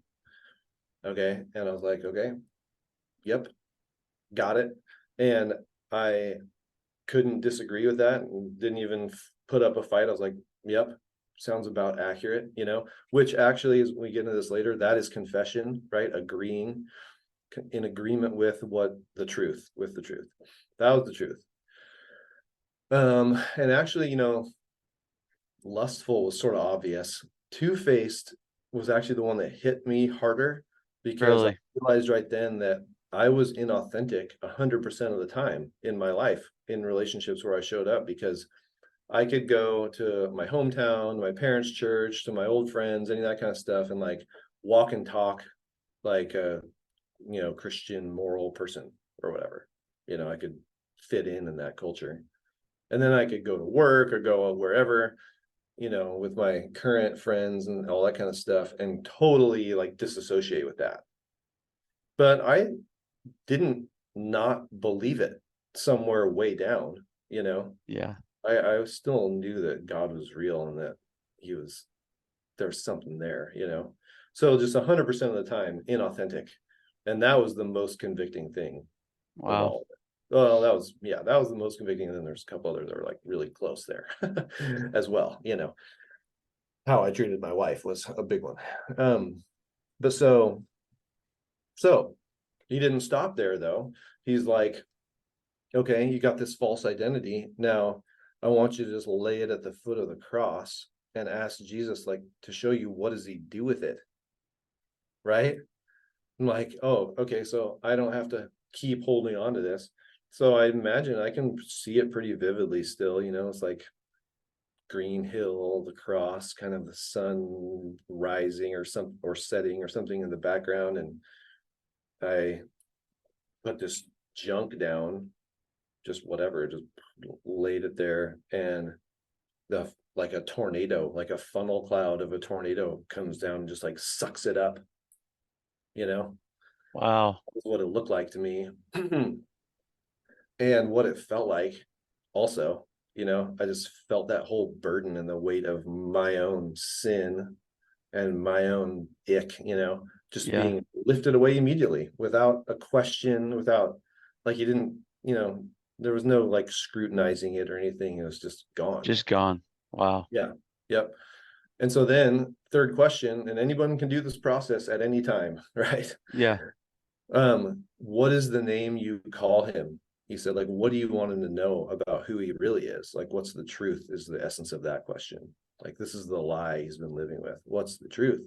Okay. And I was like, okay, yep, got it. And I couldn't disagree with that and didn't even put up a fight. I was like, yep, sounds about accurate, you know, which actually, as we get into this later, that is confession, right? Agreeing in agreement with the truth. That was the truth. And actually, you know, lustful was sort of obvious. Two-faced was actually the one that hit me harder, because I realized right then that I was inauthentic 100% of the time in my life, in relationships where I showed up, because I could go to my hometown, my parents' church, to my old friends, any of that kind of stuff, and like walk and talk like a, you know, Christian moral person or whatever. You know, I could fit in that culture. And then I could go to work or go wherever, you know, with my current friends and all that kind of stuff, and totally like disassociate with that. But I didn't not believe it somewhere way down, you know. Yeah. I still knew that God was real and that there's something there, you know. So just 100% of the time inauthentic. And that was the most convicting thing of all of it. Well, that was the most convicting. And then there's a couple others that were like really close there as well, you know. How I treated my wife was a big one. But so he didn't stop there though. He's like, okay, you got this false identity. Now I want you to just lay it at the foot of the cross and ask Jesus, like, to show you, what does he do with it? Right? I'm like, oh, okay, so I don't have to keep holding on to this. So I imagine I can see it pretty vividly still, you know. It's like green hill, the cross, kind of the sun rising or setting or something in the background, and I put this junk down, just whatever, just laid it there, and like a tornado, like a funnel cloud of a tornado comes down and just like sucks it up, you know. Wow. That's what it looked like to me. And what it felt like also, you know, I just felt that whole burden and the weight of my own sin and my own ick, you know, just being lifted away immediately without a question, without, like, you didn't, you know, there was no like scrutinizing it or anything. It was just gone. Just gone. Wow. Yeah. Yep. And so then third question, and anyone can do this process at any time, right? Yeah. What is the name you call him? He said, like, what do you want him to know about who he really is? Like, what's the truth is the essence of that question. Like, this is the lie he's been living with. What's the truth?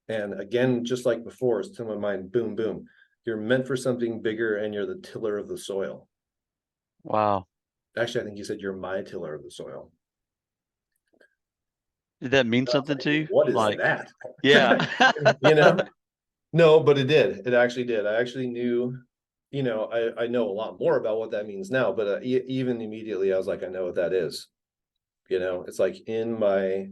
And again, just like before, it's to my mind, boom, boom. You're meant for something bigger, and you're the tiller of the soil. Wow. Actually, I think you said you're my tiller of the soil. Did that mean And I was something like, to you? what is Like, that? yeah. You know? No, but it did. It actually did. I actually knew, you know, I know a lot more about what that means now, but even immediately I was like, I know what that is. You know, it's like in my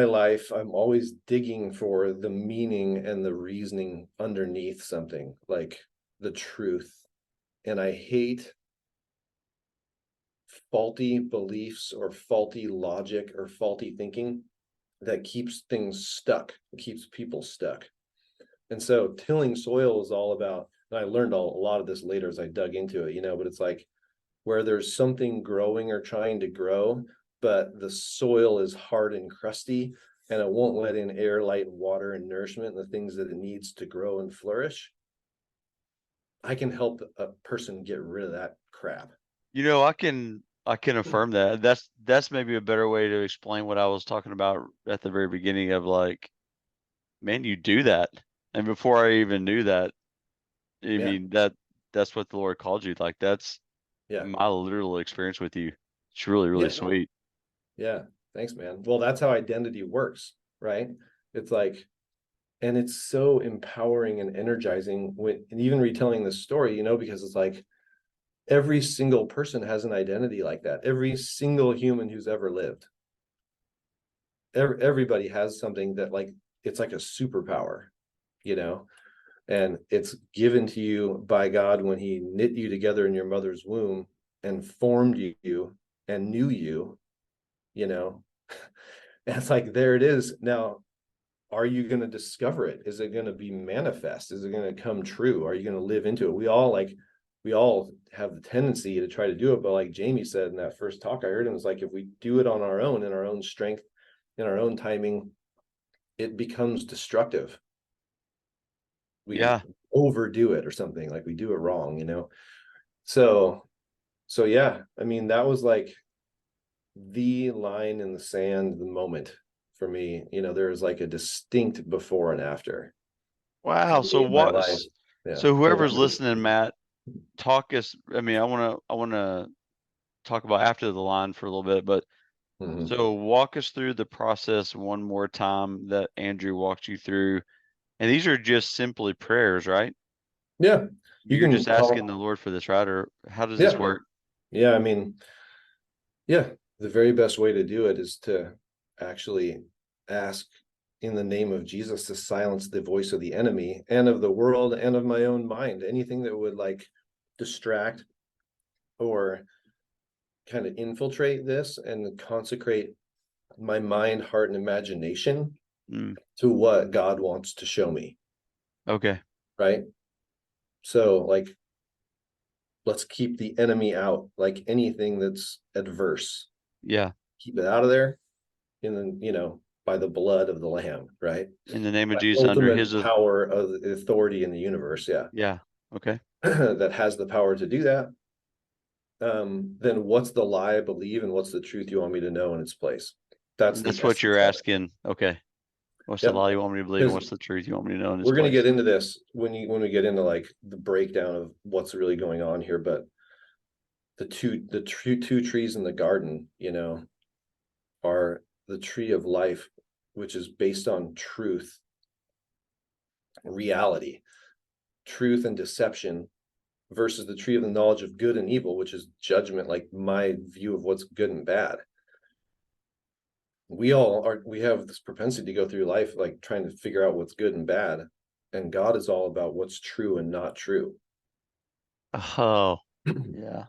life, I'm always digging for the meaning and the reasoning underneath something, like the truth. And I hate faulty beliefs or faulty logic or faulty thinking that keeps things stuck, keeps people stuck. And so tilling soil is all about, and I learned a lot of this later as I dug into it, you know, but it's like where there's something growing or trying to grow, but the soil is hard and crusty and it won't let in air, light, and water and nourishment and the things that it needs to grow and flourish. I can help a person get rid of that crap. You know, I can affirm that. That's maybe a better way to explain what I was talking about at the very beginning of like, man, you do that. And before I even knew that, I Yeah. mean that's what the Lord called you. Like that's Yeah. my literal experience with you. It's really, really Yeah. sweet. Yeah. Thanks, man. Well, that's how identity works, right? It's like, and it's so empowering and energizing when, and even retelling this story, you know, because it's like every single person has an identity like that. Every single human who's ever lived. Everybody has something that like, it's like a superpower, you know, and it's given to you by God when he knit you together in your mother's womb and formed you and knew you, you know. And it's like, there it is. Now, are you going to discover it? Is it going to be manifest? Is it going to come true? Are you going to live into it? We all have the tendency to try to do it, but like Jamie said in that first talk I heard him, was like, if we do it on our own, in our own strength, in our own timing, it becomes destructive. We Yeah. overdo it or something, like we do it wrong, you know. So yeah, I mean, that was like the line in the sand, the moment for me. You know, there was like a distinct before and after Wow. for So me in my what life. Yeah. so And whoever's what listening, Matt, talk us I mean, I wanna talk about after the line for a little bit, but Mhm. so walk us through the process one more time that Andrew walked you through. And these are just simply prayers, right? Yeah, you You're can just asking call. the Lord for this, right? Or how does this Yeah, work? yeah. I mean, yeah, the very best way to do it is to actually ask in the name of Jesus to silence the voice of the enemy and of the world and of my own mind. Anything that would like distract or kind of infiltrate this and consecrate my mind, heart, and imagination Mm, to what God wants to show me. okay. Right. So, like, let's keep the enemy out, like anything that's adverse, Yeah. keep it out of there. And then, you know, by the blood of the lamb, right? In the name of By Jesus, under ultimate his power of the authority in the universe. Yeah. yeah. Okay. That has the power to do that. Then what's the lie I believe and what's the truth you want me to know in its place? That's And the that's what you're essence of it. asking. Okay. What's the Yep. lie you want me to believe and Because what's the truth you want me to know in this we're going to place? get into this when we get into like the breakdown of what's really going on here, but the two trees in the garden, you know, are the tree of life, which is based on truth, reality, truth and deception, versus the tree of the knowledge of good and evil, which is judgment, like my view of what's good and bad. We have this propensity to go through life like trying to figure out what's good and bad, and God is all about what's true and not true. Oh, yeah.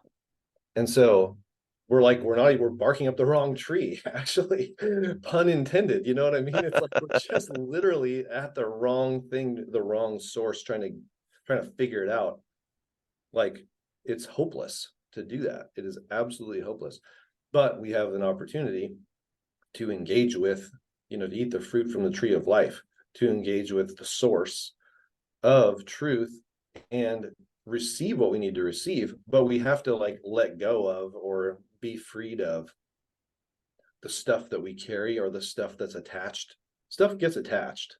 And so we're barking up the wrong tree, actually, pun intended. You know what I mean? It's like we're just literally at the wrong thing, the wrong source, trying to figure it out. Like, it's hopeless to do that. It is absolutely hopeless. But we have an opportunity to engage with, you know, to eat the fruit from the tree of life, to engage with the source of truth and receive what we need to receive, but we have to like let go of or be freed of the stuff that we carry or the stuff that's attached. Stuff gets attached.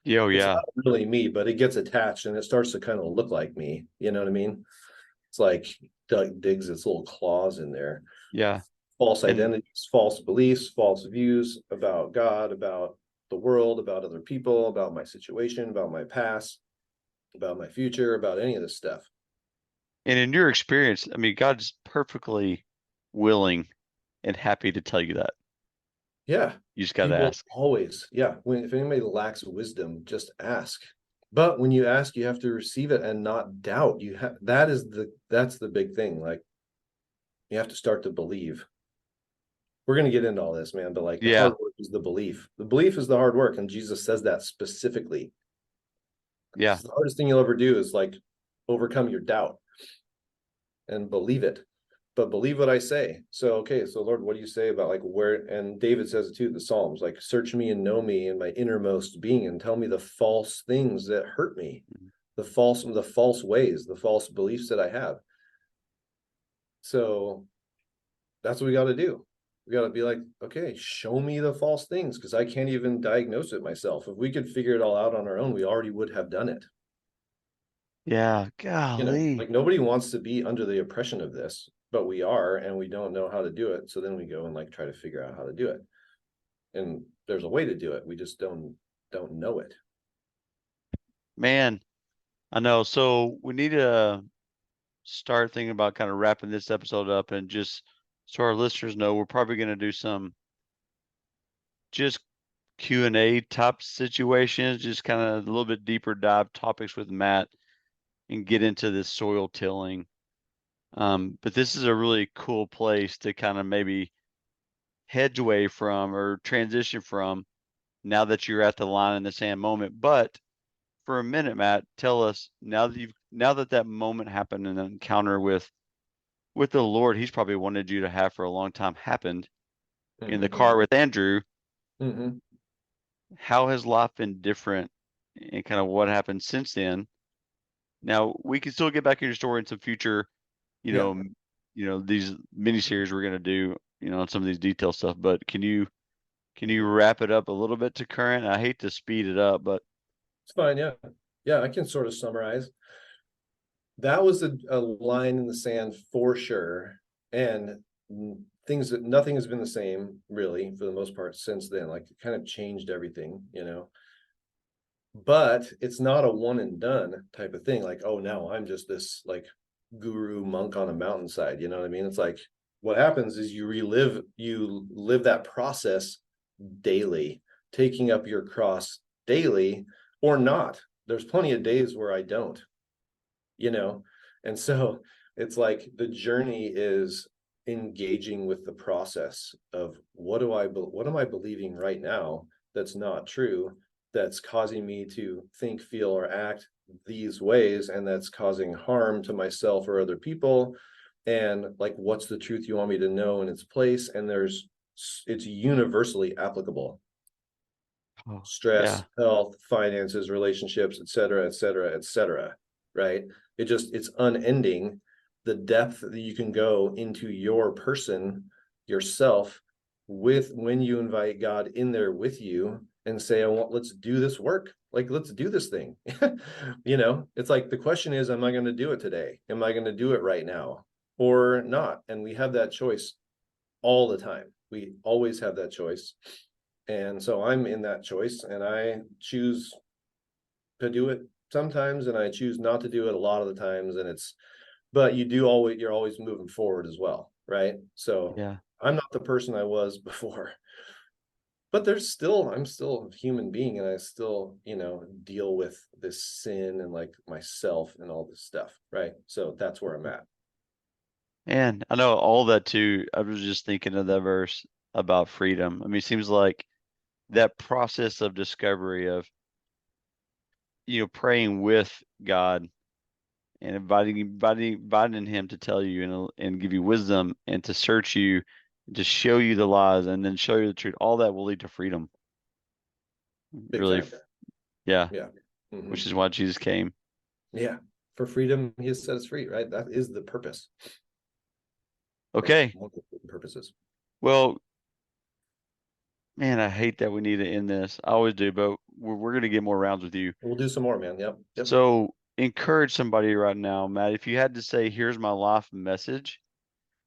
Oh, It's yeah. not really me, but it gets attached and it starts to kind of look like me. You know what I mean? It's like Doug digs its little claws in there. Yeah. False And identities, false beliefs, false views about God, about the world, about other people, about my situation, about my past, about my future, about any of this stuff. and in your experience, I mean, God's perfectly willing and happy to tell you that. Yeah. You just got He to will ask. always, yeah. If anybody lacks wisdom, just ask. But when you ask, you have to receive it and not doubt. That's the big thing. Like, you have to start to believe. We're going to get into all this, man, but like the Yeah. hard work is the belief. The belief is the hard work, and Jesus says that specifically. Yeah. The hardest thing you'll ever do is like overcome your doubt and believe it. But believe what I say. So, okay, so Lord, what do you say about like where, and David says it too, the Psalms, like search me and know me in my innermost being and tell me the false things that hurt me, the false ways, the false beliefs that I have. So that's what we got to do. We got to be like, okay, show me the false things, because I can't even diagnose it myself. If we could figure it all out on our own, we already would have done it. Yeah. You know, Golly. like nobody wants to be under the oppression of this, but we are, and we don't know how to do it. So then we go and like try to figure out how to do it. And there's a way to do it. We just don't know it. Man, I know. So we need to start thinking about kind of wrapping this episode up, and just so our listeners know, we're probably going to do some just Q&A type situations, just kind of a little bit deeper dive topics with Matt and get into this soil tilling. But this is a really cool place to kind of maybe hedge away from or transition from now that you're at the line in the sand moment. But for a minute, Matt, tell us now that moment happened, and an encounter with the Lord He's probably wanted you to have for a long time happened in the car with Andrew. Mm-hmm. How has life been different, and kind of what happened since then? Now we can still get back in your story in some future, these mini series we're gonna do, on some of these detail stuff. But can you wrap it up a little bit to current? I hate to speed it up, but It's fine. Yeah, I can sort of summarize. That was a line in the sand for sure, and nothing has been the same really for the most part since then. Like, it kind of changed everything, but it's not a one and done type of thing. Like, oh, now I'm just this like guru monk on a mountainside. You know what I mean? It's like, what happens is you live that process daily, taking up your cross daily or not. There's plenty of days where I don't, and so it's like the journey is engaging with the process of what am I believing right now that's not true, that's causing me to think, feel, or act these ways, and that's causing harm to myself or other people. And like, what's the truth you want me to know in its place? And it's universally applicable. Stress, health, finances, relationships, et cetera, right? It's unending, the depth that you can go into your person, yourself, with when you invite God in there with you and say, let's do this work. Like, let's do this thing. It's like, the question is, am I going to do it today? Am I going to do it right now or not? And we have that choice all the time. We always have that choice. And so I'm in that choice, and I choose to do it sometimes, and I choose not to do it a lot of the times. But you're always moving forward as well, right? So yeah. I'm not the person I was before, but I'm still a human being, and I still, deal with this sin and like myself and all this stuff, right? So that's where I'm at. And I know all that too. I was just thinking of that verse about freedom. I mean, it seems like that process of discovery of, praying with God and inviting Him to tell you and give you wisdom and to search you, to show you the lies and then show you the truth. All that will lead to freedom. Big really, time. yeah, Mm-hmm. Which is why Jesus came. Yeah, For freedom, he has set us free, right? That is the purpose. Okay. One of the purposes. Well, man, I hate that we need to end this. I always do, but we're going to get more rounds with you. We'll do some more, man. Yep. So encourage somebody right now, Matt. If you had to say, here's my life message,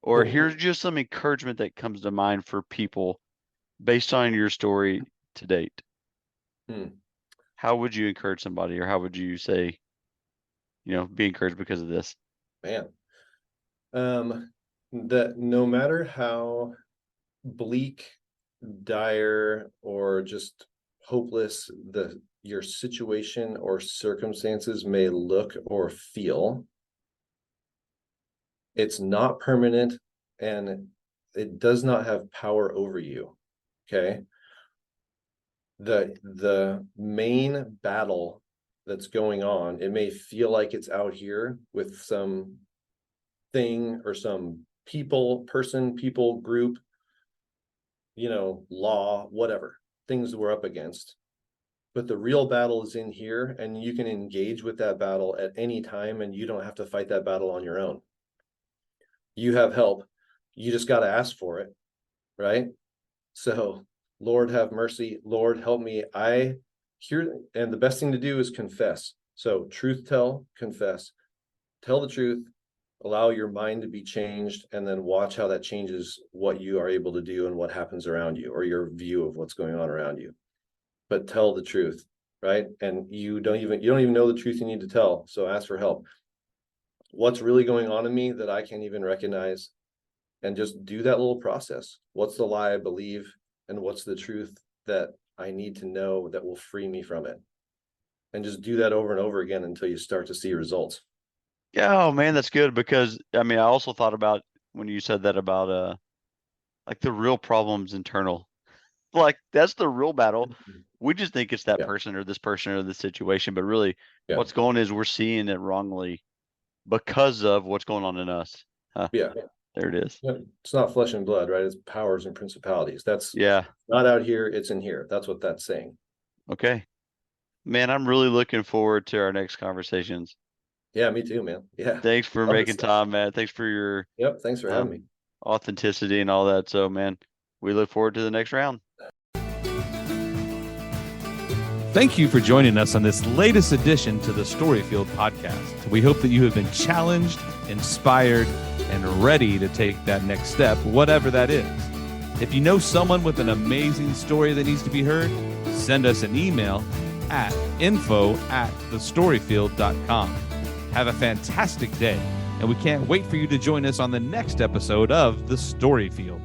or here's just some encouragement that comes to mind for people based on your story to date, how would you encourage somebody, or how would you say, be encouraged because of this? Man, that no matter how bleak, dire, or just hopeless your situation or circumstances may look or feel, it's not permanent and it does not have power over you. Okay. The main battle that's going on, it may feel like it's out here with some thing or some people group, law, whatever things we're up against, but the real battle is in here, and you can engage with that battle at any time, and you don't have to fight that battle on your own. You have help. You just got to ask for it, right? So, Lord, have mercy. Lord, help me. I hear, and the best thing to do is confess. So truth tell, confess, tell the truth, allow your mind to be changed, and then watch how that changes what you are able to do and what happens around you, or your view of what's going on around you. But tell the truth, right? And you don't even know the truth you need to tell. So ask for help. What's really going on in me that I can't even recognize? And just do that little process. What's the lie I believe? And what's the truth that I need to know that will free me from it? And just do that over and over again until you start to see results. Yeah, oh man, that's good, because I also thought about when you said that about like the real problem's internal. Like that's the real battle. We just think it's that person or this person or this situation, but really what's going on is we're seeing it wrongly because of what's going on in us. There it is. It's not flesh and blood, right? It's powers and principalities. That's not out here, it's in here. That's what that's saying. Okay. Man, I'm really looking forward to our next conversations. Yeah, me too, man. Yeah. Thanks for making time, man. Thanks for your thanks for having me. Authenticity and all that. So, man, we look forward to the next round. Thank you for joining us on this latest edition to the Storyfield podcast. We hope that you have been challenged, inspired, and ready to take that next step, whatever that is. If you know someone with an amazing story that needs to be heard, send us an email at info@thestoryfield.com. Have a fantastic day, and we can't wait for you to join us on the next episode of The Storyfield.